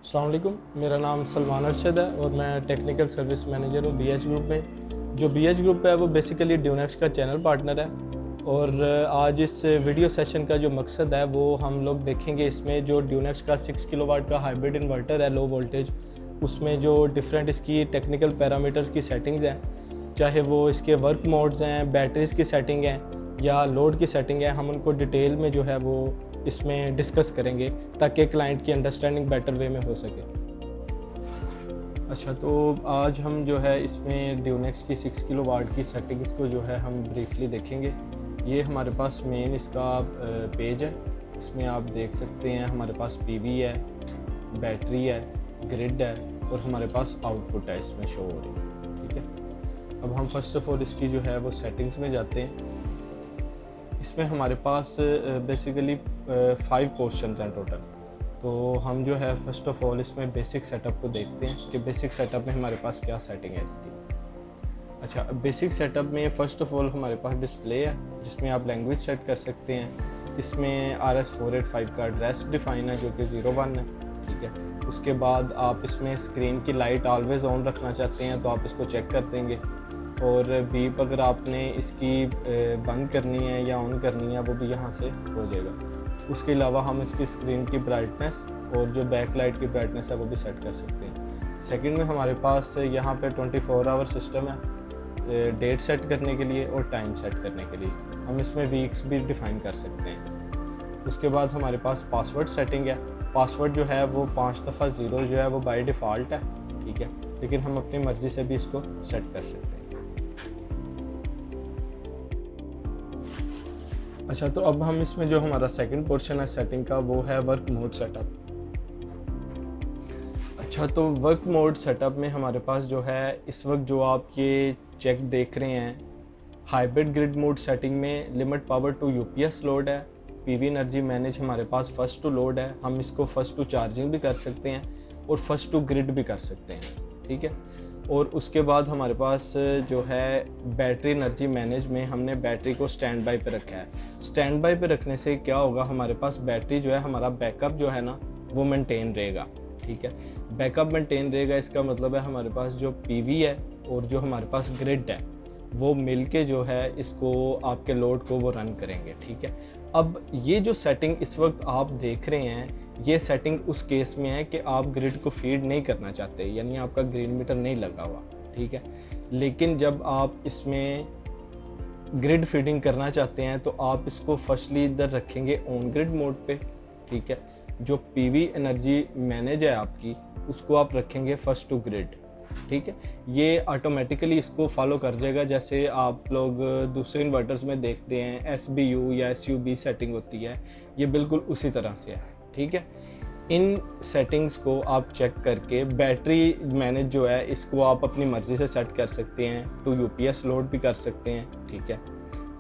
अस्सलाम वालेकुम, मेरा नाम सलमान अरशद है और मैं टेक्निकल सर्विस मैनेजर हूँ BH ग्रुप में। जो BH ग्रुप है वो बेसिकली ड्यूनेक्स का चैनल पार्टनर है। और आज इस वीडियो सेशन का जो मकसद है वो हम लोग देखेंगे इसमें जो ड्यूनेक्स का 6 किलोवाट का हाइब्रिड इन्वर्टर है लो वोल्टेज, उसमें जो डिफरेंट इसकी टेक्निकल पैरामीटर्स की सेटिंग्स हैं, चाहे वो इसके वर्क मोड्स हैं, बैटरीज़ की सेटिंग है या लोड की सेटिंग है, हम उनको डिटेल में जो है वो इसमें डिस्कस करेंगे ताकि क्लाइंट की अंडरस्टैंडिंग बेटर वे में हो सके। अच्छा, तो आज हम जो है इसमें ड्यूनेक्स की 6 किलोवाट की सेटिंग्स को जो है हम ब्रीफली देखेंगे। ये हमारे पास मेन इसका पेज है। इसमें आप देख सकते हैं हमारे पास पीवी है, बैटरी है, ग्रिड है और हमारे पास आउटपुट है इसमें शो हो रही है। ठीक है, अब हम फर्स्ट ऑफ ऑल इसकी जो है वो सेटिंग्स में जाते हैं। इसमें हमारे पास बेसिकली 5 पोर्शन हैं टोटल। तो हम जो है फर्स्ट ऑफ ऑल इसमें बेसिक सेटअप को देखते हैं कि बेसिक सेटअप में हमारे पास क्या सेटिंग है इसकी। अच्छा, बेसिक सेटअप में फर्स्ट ऑफ ऑल हमारे पास डिस्प्ले है जिसमें आप लैंग्वेज सेट कर सकते हैं। इसमें RS485 का एड्रेस डिफाइन है जो कि 01 है। ठीक है, उसके बाद आप इसमें स्क्रीन की लाइट ऑलवेज़ ऑन रखना चाहते हैं तो आप इसको चेक कर देंगे। और बीप अगर आपने इसकी बंद करनी है या ऑन करनी है वो भी यहाँ से हो जाएगा। उसके अलावा हम इसकी स्क्रीन की ब्राइटनेस और जो बैक लाइट की ब्राइटनेस है वो भी सेट कर सकते हैं। सेकंड में हमारे पास यहाँ पे 24 आवर सिस्टम है डेट सेट करने के लिए और टाइम सेट करने के लिए। हम इसमें वीक्स भी डिफ़ाइन कर सकते हैं। उसके बाद हमारे पास पासवर्ड सेटिंग है। पासवर्ड जो है वो 5 दफ़ा 0 जो है वो बाय डिफ़ॉल्ट है। ठीक है, लेकिन हम अपनी मर्ज़ी से भी इसको सेट कर सकते हैं। अच्छा, तो अब हम इसमें जो हमारा सेकंड पोर्शन है सेटिंग का वो है वर्क मोड सेटअप। अच्छा, तो वर्क मोड सेटअप में हमारे पास जो है इस वक्त जो आप ये चेक देख रहे हैं, हाइब्रिड ग्रिड मोड सेटिंग में limit power to UPS load है, पीवी एनर्जी मैनेज हमारे पास फर्स्ट टू लोड है। हम इसको फर्स्ट टू चार्जिंग भी कर सकते हैं और फर्स्ट टू ग्रिड भी कर सकते हैं। ठीक है, और उसके बाद हमारे पास जो है बैटरी एनर्जी मैनेज में हमने बैटरी को स्टैंड बाई पे रखा है। स्टैंड बाई पे रखने से क्या होगा, हमारे पास बैटरी जो है हमारा बैकअप जो है ना वो मेंटेन रहेगा। ठीक है, बैकअप मेंटेन रहेगा, इसका मतलब है हमारे पास जो पीवी है और जो हमारे पास ग्रिड है वो मिलके जो है इसको आपके लोड को वो रन करेंगे। ठीक है, अब ये जो सेटिंग इस वक्त आप देख रहे हैं ये सेटिंग उस केस में है कि आप ग्रिड को फीड नहीं करना चाहते, यानी आपका ग्रीन मीटर नहीं लगा हुआ। ठीक है, लेकिन जब आप इसमें ग्रिड फीडिंग करना चाहते हैं तो आप इसको फर्स्टली इधर रखेंगे ऑन ग्रिड मोड पे। ठीक है, जो पीवी एनर्जी मैनेज है आपकी उसको आप रखेंगे फर्स्ट टू ग्रिड। ठीक है, ये ऑटोमेटिकली इसको फॉलो कर जाएगा। जैसे आप लोग दूसरे इन्वर्टर्स में देखते हैं SBU या SUB सेटिंग होती है, ये बिल्कुल उसी तरह से है। ठीक है, इन सेटिंग्स को आप चेक करके बैटरी मैनेज जो है इसको आप अपनी मर्ज़ी से सेट कर सकते हैं। टू यूपीएस लोड भी कर सकते हैं। ठीक है,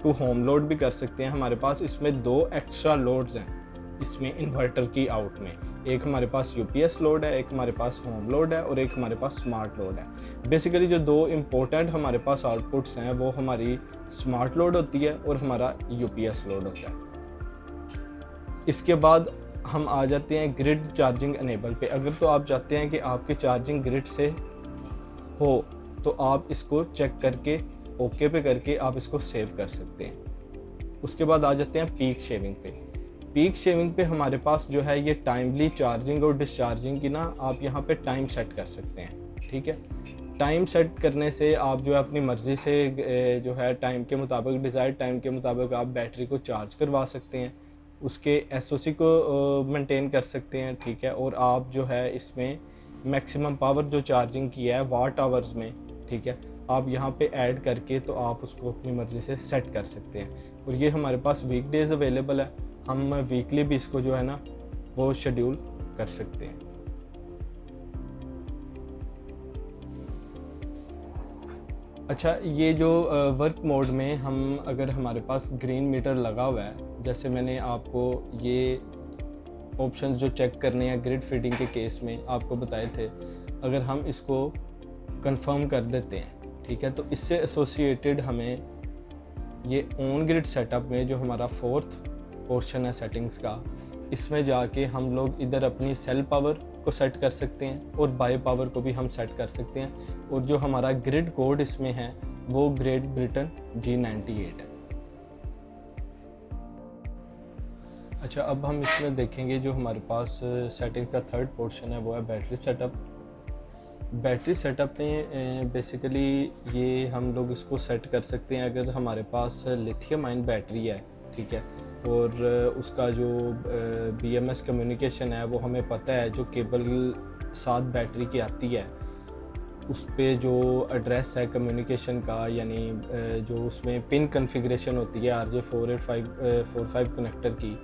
टू होम लोड भी कर सकते हैं। हमारे पास इसमें 2 एक्स्ट्रा लोड्स हैं इसमें इन्वर्टर की आउट में। एक हमारे पास यूपीएस लोड है, एक हमारे पास होम लोड है और एक हमारे पास स्मार्ट लोड है। बेसिकली जो 2 इम्पोर्टेंट हमारे पास आउटपुट्स हैं वो हमारी स्मार्ट लोड होती है और हमारा यूपीएस लोड होता है। इसके बाद हम आ जाते हैं ग्रिड चार्जिंग एनेबल पे। अगर तो आप चाहते हैं कि आपकी चार्जिंग ग्रिड से हो तो आप इसको चेक करके ओके पे करके आप इसको सेव कर सकते हैं। उसके बाद आ जाते हैं पीक शेविंग पे। पीक शेविंग पे हमारे पास जो है ये टाइमली चार्जिंग और डिस्चार्जिंग की ना आप यहाँ पे टाइम सेट कर सकते हैं। ठीक है, टाइम सेट करने से आप जो है अपनी मर्ज़ी से जो है टाइम के मुताबिक, डिज़ायर्ड टाइम के मुताबिक आप बैटरी को चार्ज करवा सकते हैं, उसके SOC को मेंटेन कर सकते हैं। ठीक है, और आप जो है इसमें मैक्सिमम पावर जो चार्जिंग की है वाट आवर्स में, ठीक है, आप यहाँ पे ऐड करके तो आप उसको अपनी मर्ज़ी से सेट कर सकते हैं। और ये हमारे पास वीकडेज अवेलेबल है, हम वीकली भी इसको जो है ना वो शेड्यूल कर सकते हैं। अच्छा, ये जो वर्क मोड में हम अगर हमारे पास ग्रीन मीटर लगा हुआ है, जैसे मैंने आपको ये ऑप्शंस जो चेक करने हैं ग्रिड फीडिंग के केस में आपको बताए थे, अगर हम इसको कंफर्म कर देते हैं, ठीक है, तो इससे एसोसिएटेड हमें ये ऑन ग्रिड सेटअप में जो हमारा 4th पोर्शन है सेटिंग्स का, इसमें जाके हम लोग इधर अपनी सेल पावर को सेट कर सकते हैं और बायो पावर को भी हम सेट कर सकते हैं। और जो हमारा ग्रिड कोड इसमें है वो ग्रेट ब्रिटेन G98 है। अच्छा, अब हम इसमें देखेंगे जो हमारे पास सेटिंग का थर्ड पोर्शन है वो है बैटरी सेटअप। बैटरी सेटअप में बेसिकली ये हम लोग इसको सेट कर सकते हैं अगर हमारे पास लिथियम आयन बैटरी है, ठीक है, और उसका जो BMS कम्युनिकेशन है वो हमें पता है, जो केबल साथ बैटरी की आती है उस पे जो एड्रेस है कम्युनिकेशन का, यानी जो उसमें पिन कॉन्फ़िगरेशन होती है RJ48545 कनेक्टर की,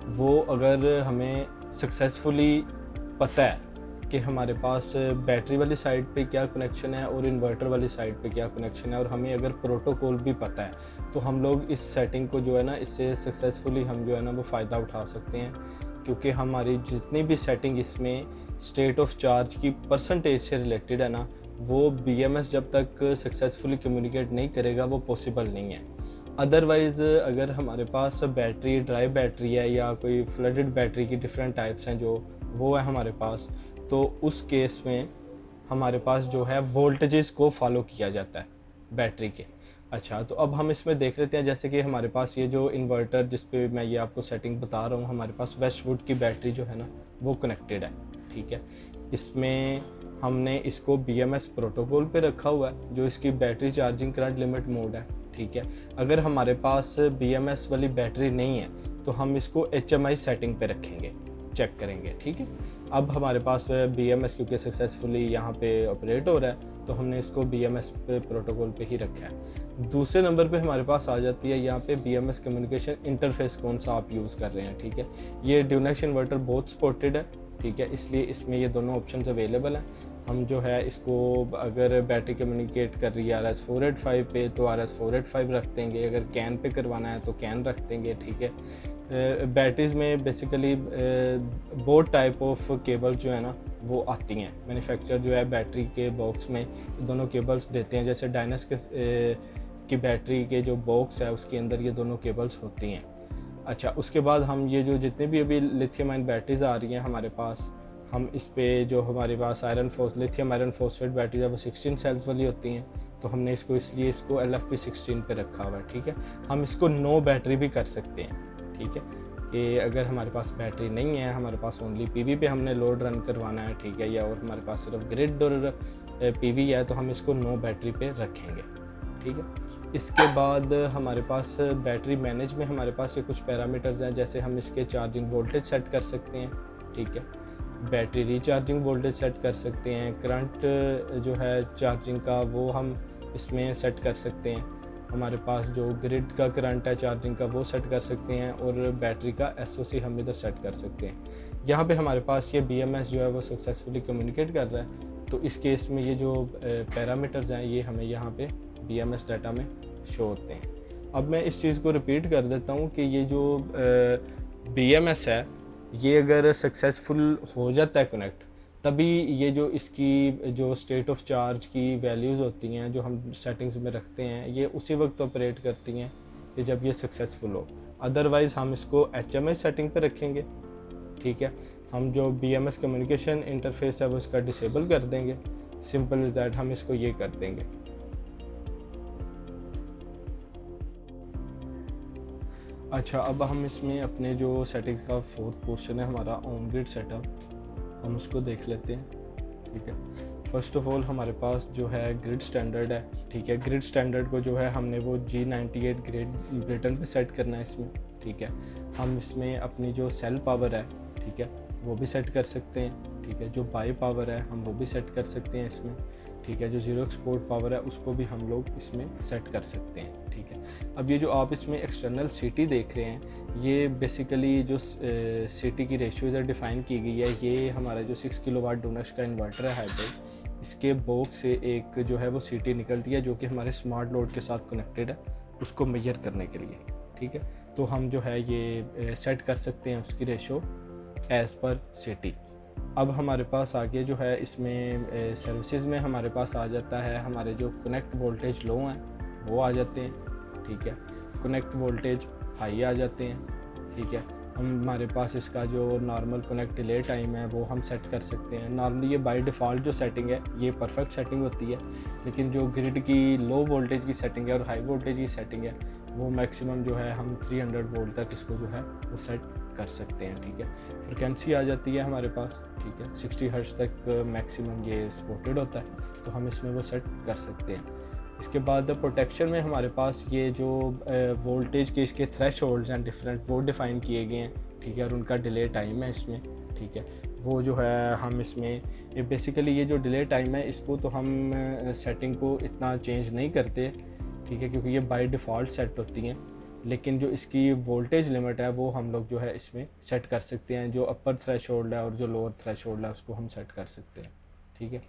वो अगर हमें सक्सेसफुली पता है कि हमारे पास बैटरी वाली साइड पे क्या कनेक्शन है और इन्वर्टर वाली साइड पे क्या कनेक्शन है, और हमें अगर प्रोटोकॉल भी पता है, तो हम लोग इस सेटिंग को जो है ना, इससे सक्सेसफुली हम जो है ना वो फ़ायदा उठा सकते हैं। क्योंकि हमारी जितनी भी सेटिंग इसमें स्टेट ऑफ चार्ज की परसेंटेज से रिलेटेड है ना, वो BMS जब तक सक्सेसफुली कम्युनिकेट नहीं करेगा वो पॉसिबल नहीं है। अदरवाइज़ अगर हमारे पास बैटरी ड्राई बैटरी है या कोई फ्लडेड बैटरी की डिफरेंट टाइप्स हैं जो वो है हमारे पास, तो उस केस में हमारे पास जो है वोल्टेजेस को फॉलो किया जाता है बैटरी के। अच्छा, तो अब हम इसमें देख लेते हैं, जैसे कि हमारे पास ये जो इन्वर्टर जिस पे मैं ये आपको सेटिंग बता रहा हूँ, हमारे पास वेस्टवुड की बैटरी जो है ना वो कनेक्टेड है, ठीक है। इसमें हमने इसको BMS प्रोटोकॉल पे रखा हुआ है, जो इसकी battery charging current limit mode है, ठीक है। अगर हमारे पास BMS वाली बैटरी नहीं है तो हम इसको HMI सेटिंग पे रखेंगे, चेक करेंगे, ठीक है। अब हमारे पास BMS क्योंकि सक्सेसफुली यहाँ पे ऑपरेट हो रहा है तो हमने इसको BMS पे प्रोटोकॉल पे ही रखा है। दूसरे नंबर पे हमारे पास आ जाती है यहाँ पे BMS कम्युनिकेशन इंटरफेस कौन सा आप यूज़ कर रहे हैं, ठीक है। ये ड्यूनेक्स इन्वर्टर बहुत सपोर्टेड है, ठीक है, इसलिए इसमें ये दोनों ऑप्शन अवेलेबल हैं। हम जो है इसको अगर बैटरी कम्युनिकेट कर रही है RS485 पे तो RS485 रख देंगे, अगर कैन पे करवाना है तो कैन रख देंगे, ठीक है। बैटरीज़ में basically both type of cable जो है ना वो आती हैं। मैन्युफैक्चरर जो है बैटरी के बॉक्स में दोनों केबल्स देते हैं, जैसे डायनस की बैटरी के जो बॉक्स है उसके अंदर ये दोनों केबल्स होती हैं। अच्छा, उसके बाद हम ये जो जितनी भी अभी लिथियम आयन बैटरीज आ रही हैं हमारे पास, हम इस पे जो हमारे पास लिथियम आयरन फॉस्फेट बैटरी है वो 16 सेल्स वाली होती हैं, तो हमने इसलिए इसको LFP16 पे रखा हुआ है, ठीक है। हम इसको नो बैटरी भी कर सकते हैं, ठीक है, कि अगर हमारे पास बैटरी नहीं है, हमारे पास ओनली PV पे हमने लोड रन करवाना है, ठीक है, या और हमारे पास सिर्फ ग्रिड और PV है, तो हम इसको नो बैटरी पे रखेंगे, ठीक है। इसके बाद हमारे पास बैटरी मैनेज में हमारे पास ये कुछ पैरामीटर्स हैं, जैसे हम इसके चार्जिंग वोल्टेज सेट कर सकते हैं, ठीक है, बैटरी रिचार्जिंग वोल्टेज सेट कर सकते हैं, करंट जो है चार्जिंग का वो हम इसमें सेट कर सकते हैं, हमारे पास जो ग्रिड का करंट है चार्जिंग का वो सेट कर सकते हैं, और बैटरी का SOC हम इधर सेट कर सकते हैं। यहाँ पे हमारे पास ये BMS जो है वो सक्सेसफुली कम्युनिकेट कर रहा है, तो इस केस में ये जो पैरामीटर्स हैं ये हमें यहाँ पे BMS डाटा में शो होते हैं। अब मैं इस चीज़ को रिपीट कर देता हूँ कि ये जो BMS है ये अगर सक्सेसफुल हो जाता है कनेक्ट, तभी ये जो इसकी जो स्टेट ऑफ चार्ज की वैल्यूज़ होती हैं जो हम सेटिंग्स में रखते हैं ये उसी वक्त ऑपरेट करती हैं कि जब ये सक्सेसफुल हो। अदरवाइज़ हम इसको HMI सेटिंग पे रखेंगे, ठीक है। हम जो BMS कम्युनिकेशन इंटरफेस है वो इसका डिसेबल कर देंगे, सिंपल इज़ दैट, हम इसको ये कर देंगे। अच्छा, अब हम इसमें अपने जो सेटिंग्स का फोर्थ पोर्शन है हमारा ऑन ग्रिड सेटअप, हम उसको देख लेते हैं, ठीक है। फर्स्ट ऑफ ऑल हमारे पास जो है ग्रिड स्टैंडर्ड है, ठीक है। ग्रिड स्टैंडर्ड को जो है हमने वो G98 ग्रेट ब्रिटेन पे सेट करना है इसमें, ठीक है। हम इसमें अपनी जो सेल पावर है, ठीक है, वो भी सेट कर सकते हैं, ठीक है। जो बाई पावर है हम वो भी सेट कर सकते हैं इसमें, ठीक है। जो ज़ीरो एक्सपोर्ट पावर है उसको भी हम लोग इसमें सेट कर सकते हैं, ठीक है। अब ये जो आप इसमें एक्सटर्नल CT देख रहे हैं ये बेसिकली जो CT की रेशियो इधर डिफ़ाइन की गई है, ये हमारा जो 6 किलोवाट डोनक्स का इन्वर्टर है हाइब्रिड, इसके बॉक्स से एक जो है वो CT निकलती है जो कि हमारे स्मार्ट लोड के साथ कनेक्टेड है, उसको मेजर करने के लिए, ठीक है। तो हम जो है ये सेट कर सकते हैं उसकी रेशो एज़ पर CT। अब हमारे पास आगे जो है इसमें सर्विसेज में हमारे पास आ जाता है हमारे जो कनेक्ट वोल्टेज लो हैं वो आ जाते हैं, ठीक है। कनेक्ट वोल्टेज हाई आ जाते हैं, ठीक है। हमारे पास इसका जो नॉर्मल कनेक्ट डिले टाइम है वो हम सेट कर सकते हैं। नॉर्मली ये बाय डिफ़ॉल्ट जो सेटिंग है ये परफेक्ट सेटिंग होती है, लेकिन जो ग्रिड की लो वोल्टेज की सेटिंग है और हाई वोल्टेज की सेटिंग है वो मैक्सिमम जो है हम 300 वोल्ट तक इसको जो है वो सेट कर सकते हैं। ठीक है, फ्रिक्वेंसी आ जाती है हमारे पास, ठीक है, 60 हर्ट्ज तक मैक्सिमम ये सपोर्टेड होता है, तो हम इसमें वो सेट कर सकते हैं। इसके बाद प्रोटेक्शन में हमारे पास ये जो वोल्टेज के इसके थ्रेश होल्ड्स हैं डिफरेंट, वो डिफ़ाइन किए गए हैं, ठीक है, और उनका डिले टाइम है इसमें, ठीक है, वो जो है हम इसमें ये बेसिकली ये जो डिले टाइम है इसको तो हम सेटिंग को इतना चेंज नहीं करते, ठीक है, क्योंकि ये बाय डिफ़ॉल्ट सेट होती हैं, लेकिन जो इसकी वोल्टेज लिमिट है वो हम लोग जो है इसमें सेट कर सकते हैं। जो अपर थ्रेश होल्ड है और जो लोअर थ्रेश होल्ड है उसको हम सेट कर सकते हैं, ठीक है।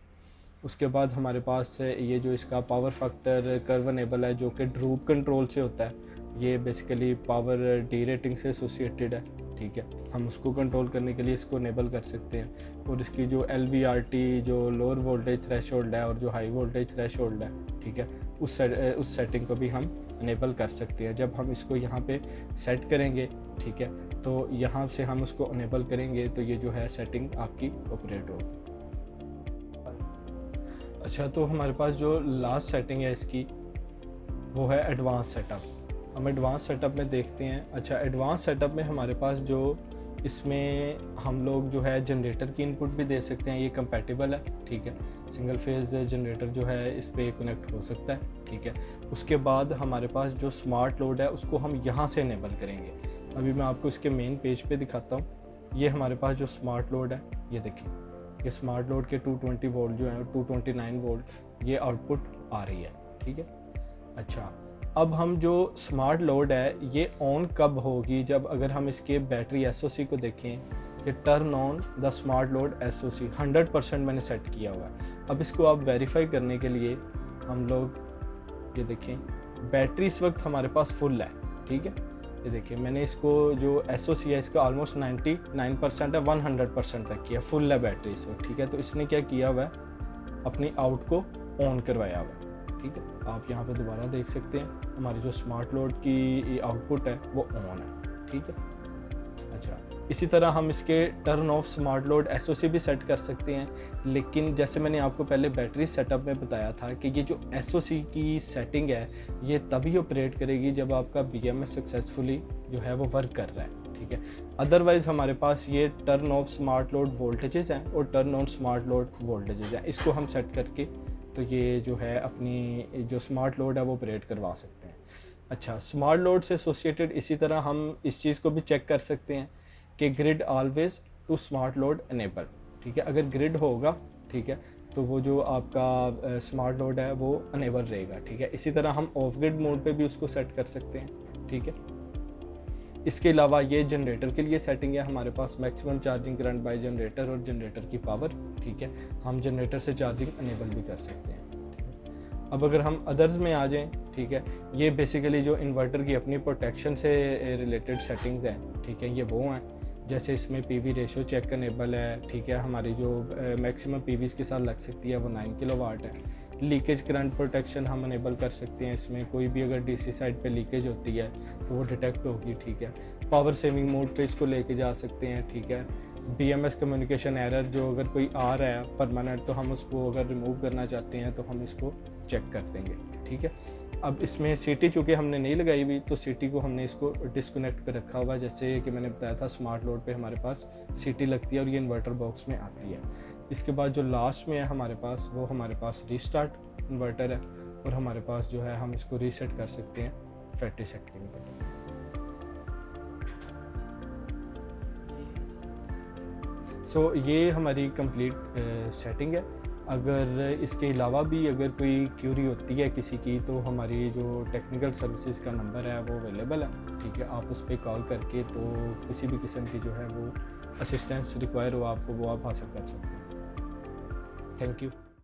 उसके बाद हमारे पास ये जो इसका पावर फैक्टर कर्व इनेबल है जो कि ड्रूप कंट्रोल से होता है, ये बेसिकली पावर डी रेटिंग से एसोसिएटेड है, ठीक है, हम उसको कंट्रोल करने के लिए इसको इनेबल कर सकते हैं। और इसकी जो LVRT जो लोअर वोल्टेज थ्रेशोल्ड है और जो हाई वोल्टेज थ्रेशोल्ड है, ठीक है, उस सेटिंग को भी हम इनेबल कर सकते हैं। जब हम इसको यहाँ पे सेट करेंगे, ठीक है, तो यहाँ से हम उसको इनेबल करेंगे तो ये जो है सेटिंग आपकी ऑपरेट होगी। अच्छा, तो हमारे पास जो लास्ट सेटिंग है इसकी वो है एडवांस सेटअप। हम एडवांस सेटअप में देखते हैं। अच्छा, एडवांस सेटअप में हमारे पास जो इसमें हम लोग जो है जनरेटर की इनपुट भी दे सकते हैं, ये कंपैटिबल है, ठीक है, सिंगल फेज़ जनरेटर जो है इस पर कनेक्ट हो सकता है, ठीक है। उसके बाद हमारे पास जो स्मार्ट लोड है उसको हम यहाँ से इनेबल करेंगे। अभी मैं आपको इसके मेन पेज पे दिखाता हूँ। ये हमारे पास जो स्मार्ट लोड है, ये देखिए, ये स्मार्ट लोड के 220 वोल्ट जो है 229 वोल्ट ये आउटपुट आ रही है, ठीक है। अच्छा, अब हम जो स्मार्ट लोड है ये ऑन कब होगी, जब अगर हम इसके बैटरी SOC को देखें कि turn on the smart load SOC 100% मैंने सेट किया हुआ है। अब इसको आप वेरीफाई करने के लिए हम लोग ये देखें, बैटरी इस वक्त हमारे पास फुल है, ठीक है, ये देखिए मैंने इसको जो SOC है इसका ऑलमोस्ट 99% है, 100% तक किया, फुल है बैटरी इस वक्त, ठीक है। तो इसने क्या किया हुआ है, अपनी आउट को ऑन करवाया हुआ है, ठीक है। आप यहाँ पे दोबारा देख सकते हैं हमारी जो स्मार्ट लोड की आउटपुट है वो ऑन है, ठीक है। अच्छा, इसी तरह हम इसके turn off smart load SOC भी सेट कर सकते हैं, लेकिन जैसे मैंने आपको पहले बैटरी सेटअप में बताया था कि ये जो SOC की सेटिंग है ये तभी ऑपरेट करेगी जब आपका BMS सक्सेसफुली जो है वो वर्क कर रहा है, ठीक है। अदरवाइज़ हमारे पास ये turn off smart load voltages हैं और turn on smart load voltages हैं, इसको हम सेट करके तो ये जो है अपनी जो स्मार्ट लोड है वो ऑपरेट करवा सकते हैं। अच्छा, स्मार्ट लोड से एसोसिएटेड इसी तरह हम इस चीज़ को भी चेक कर सकते हैं कि grid always to smart load enable, ठीक है। अगर ग्रिड होगा, ठीक है, तो वो जो आपका स्मार्ट लोड है वो अनेबल रहेगा, ठीक है। इसी तरह हम ऑफ ग्रिड मोड पे भी उसको सेट कर सकते हैं, ठीक है। इसके अलावा ये जनरेटर के लिए सेटिंग है हमारे पास, maximum charging current by generator और जनरेटर की पावर, ठीक है, हम जनरेटर से चार्जिंग अनेबल भी कर सकते हैं। अब अगर हम अदर्स में आ जाएं, ठीक है, ये बेसिकली जो इन्वर्टर की अपनी प्रोटेक्शन से रिलेटेड सेटिंग्स हैं, ठीक है, ये वो हैं, जैसे इसमें PV रेशो चेक अनेबल है, ठीक है, हमारी जो मैक्सिमम PVs के साथ लग सकती है वो 9 किलोवाट है। लीकेज करंट प्रोटेक्शन हम अनेबल कर सकते हैं, इसमें कोई भी अगर DC साइड पे लीकेज होती है तो वो डिटेक्ट होगी, ठीक है। पावर सेविंग मोड पे इसको लेके जा सकते हैं, ठीक है। BMS कम्युनिकेशन एरर जो अगर कोई आ रहा है परमानेंट तो हम उसको अगर रिमूव करना चाहते हैं तो हम इसको चेक कर देंगे, ठीक है। अब इसमें CT चूँकि हमने नहीं लगाई हुई तो CT को हमने इसको डिस्कनेक्ट पे रखा हुआ, जैसे कि मैंने बताया था स्मार्ट लोड पे हमारे पास CT लगती है और ये इन्वर्टर बॉक्स में आती है। इसके बाद जो लास्ट में है हमारे पास वो हमारे पास रीस्टार्ट इन्वर्टर है और हमारे पास जो है हम इसको रीसेट कर सकते हैं 30 सेकेंड पे। सो ये हमारी कंप्लीट सेटिंग है। अगर इसके अलावा भी अगर कोई क्यूरी होती है किसी की तो हमारी जो टेक्निकल सर्विसेज का नंबर है वो अवेलेबल है, ठीक है। आप उस पर कॉल करके तो किसी भी किस्म की जो है वो असिस्टेंस रिक्वायर हो आपको वो आप हासिल कर सकते हैं। Thank you.